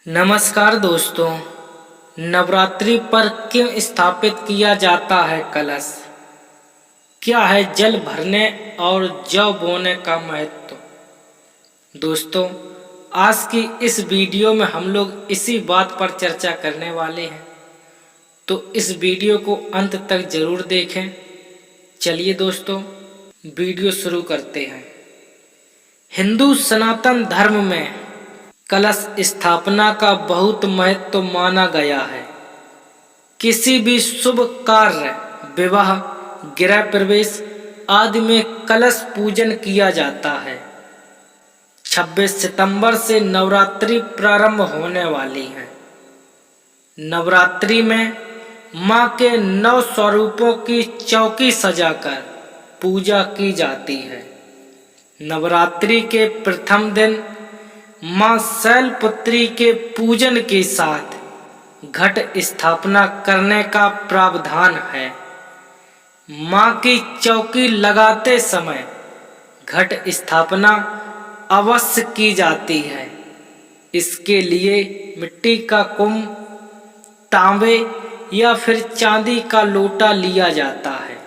नमस्कार दोस्तों। नवरात्रि पर क्यों स्थापित किया जाता है कलश? क्या है जल भरने और जौ बोने का महत्व? दोस्तों, आज की इस वीडियो में हम लोग इसी बात पर चर्चा करने वाले हैं, तो इस वीडियो को अंत तक जरूर देखें। चलिए दोस्तों, वीडियो शुरू करते हैं। हिंदू सनातन धर्म में कलश स्थापना का बहुत महत्व माना गया है। किसी भी शुभ कार्य, विवाह, गृह प्रवेश आदि में कलश पूजन किया जाता है। 26 सितंबर से नवरात्रि प्रारंभ होने वाली है। नवरात्रि में मां के 9 स्वरूपों की चौकी सजाकर पूजा की जाती है। नवरात्रि के प्रथम दिन मां शैलपुत्री के पूजन के साथ घट स्थापना करने का प्रावधान है। मां की चौकी लगाते समय घट स्थापना अवश्य की जाती है। इसके लिए मिट्टी का कुंभ, तांबे या फिर चांदी का लोटा लिया जाता है।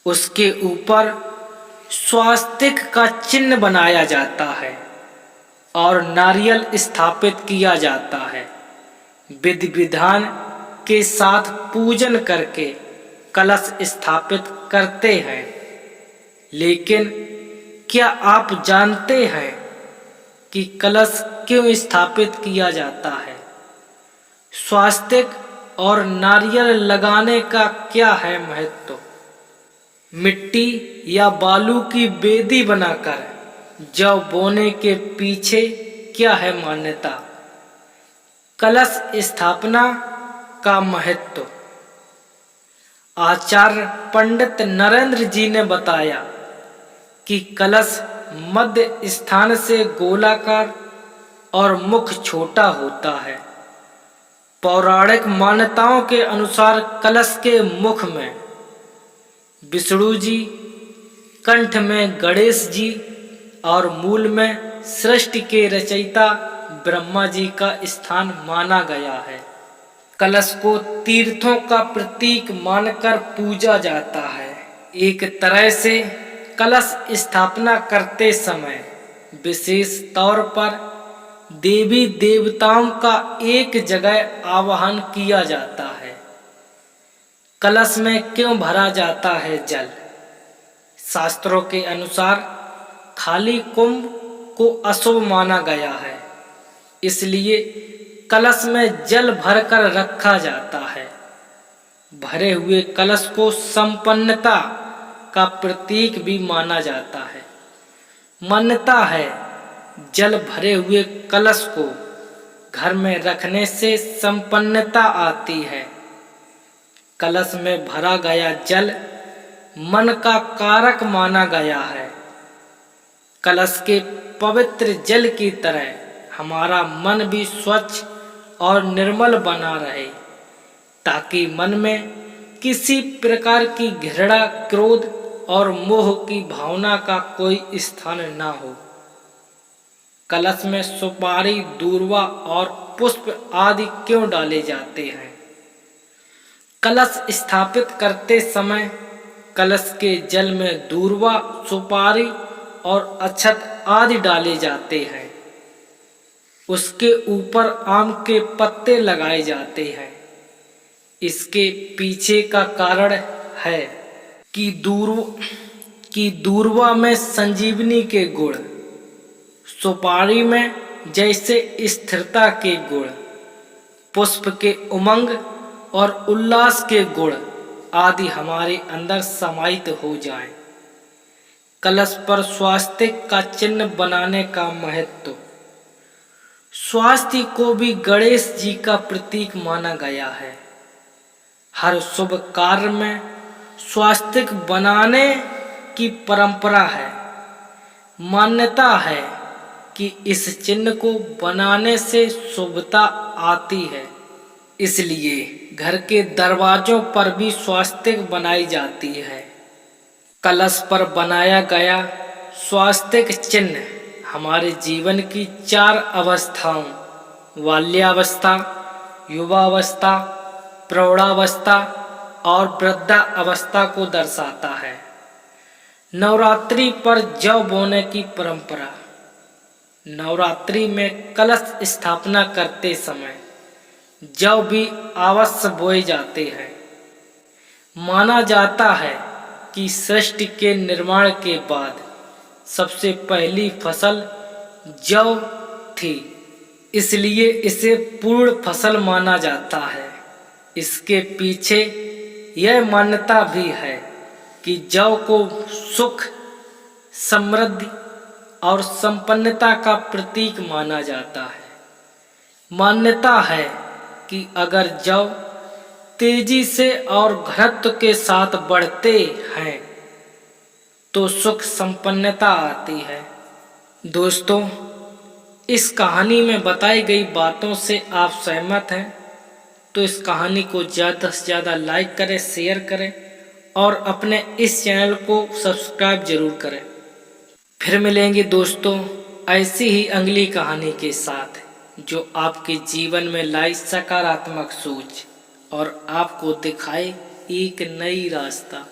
उसके ऊपर स्वास्तिक का चिन्ह बनाया जाता है और नारियल स्थापित किया जाता है। विधि विधान के साथ पूजन करके कलश स्थापित करते हैं। लेकिन क्या आप जानते हैं कि कलश क्यों स्थापित किया जाता है? स्वास्तिक और नारियल लगाने का क्या है महत्व? मिट्टी या बालू की वेदी बनाकर जौ बोने के पीछे क्या है मान्यता? कलश स्थापना का महत्व आचार्य पंडित नरेंद्र जी ने बताया कि कलश मध्य स्थान से गोलाकार और मुख छोटा होता है। पौराणिक मान्यताओं के अनुसार कलश के मुख में विष्णु जी, कंठ में गणेश जी और मूल में सृष्टि के रचयिता ब्रह्मा जी का स्थान माना गया है। कलश को तीर्थों का प्रतीक मानकर पूजा जाता है। एक तरह से कलश स्थापना करते समय विशेष तौर पर देवी देवताओं का एक जगह आवाहन किया जाता है। कलश में क्यों भरा जाता है जल? शास्त्रों के अनुसार खाली कुंभ को अशुभ माना गया है, इसलिए कलश में जल भरकर रखा जाता है। भरे हुए कलश को संपन्नता का प्रतीक भी माना जाता है। मान्यता है जल भरे हुए कलश को घर में रखने से संपन्नता आती है। कलश में भरा गया जल मन का कारक माना गया है। कलश के पवित्र जल की तरह हमारा मन भी स्वच्छ और निर्मल बना रहे, ताकि मन में किसी प्रकार की घृणा, क्रोध और मोह की भावना का कोई स्थान ना हो। कलश में सुपारी, दूर्वा और पुष्प आदि क्यों डाले जाते हैं? कलश स्थापित करते समय कलश के जल में दूर्वा, सुपारी और अक्षत आदि डाले जाते हैं। उसके ऊपर आम के पत्ते लगाए जाते हैं। इसके पीछे का कारण है कि दूर्वा में संजीवनी के गुण, सुपारी में जैसे स्थिरता के गुण, पुष्प के उमंग और उल्लास के गुण आदि हमारे अंदर समाहित हो जाएं। कलश पर स्वास्तिक का चिन्ह बनाने का महत्व। स्वास्तिक को भी गणेश जी का प्रतीक माना गया है। हर शुभ कार्य में स्वास्तिक बनाने की परंपरा है। मान्यता है कि इस चिन्ह को बनाने से शुभता आती है, इसलिए घर के दरवाजों पर भी स्वास्तिक बनाई जाती है। कलश पर बनाया गया स्वास्तिक चिन्ह हमारे जीवन की 4 अवस्थाओं बाल्यावस्था, युवावस्था, प्रौढ़ावस्था और वृद्धावस्था को दर्शाता है। नवरात्रि पर जौ बोने की परंपरा। नवरात्रि में कलश स्थापना करते समय जौ भी अवश्य बोए जाते हैं। माना जाता है कि सृष्टि के निर्माण के बाद सबसे पहली फसल जौ थी, इसलिए इसे पूर्ण फसल माना जाता है। इसके पीछे यह मान्यता भी है कि जौ को सुख, समृद्धि और संपन्नता का प्रतीक माना जाता है। मान्यता है कि अगर जौ तेजी से और घनत्व के साथ बढ़ते हैं तो सुख संपन्नता आती है। दोस्तों, इस कहानी में बताई गई बातों से आप सहमत हैं तो इस कहानी को ज़्यादा से ज़्यादा लाइक करें, शेयर करें और अपने इस चैनल को सब्सक्राइब जरूर करें। फिर मिलेंगे दोस्तों ऐसी ही अगली कहानी के साथ जो आपके जीवन में लाई सकारात्मक सोच और आपको दिखाए एक नई रास्ता।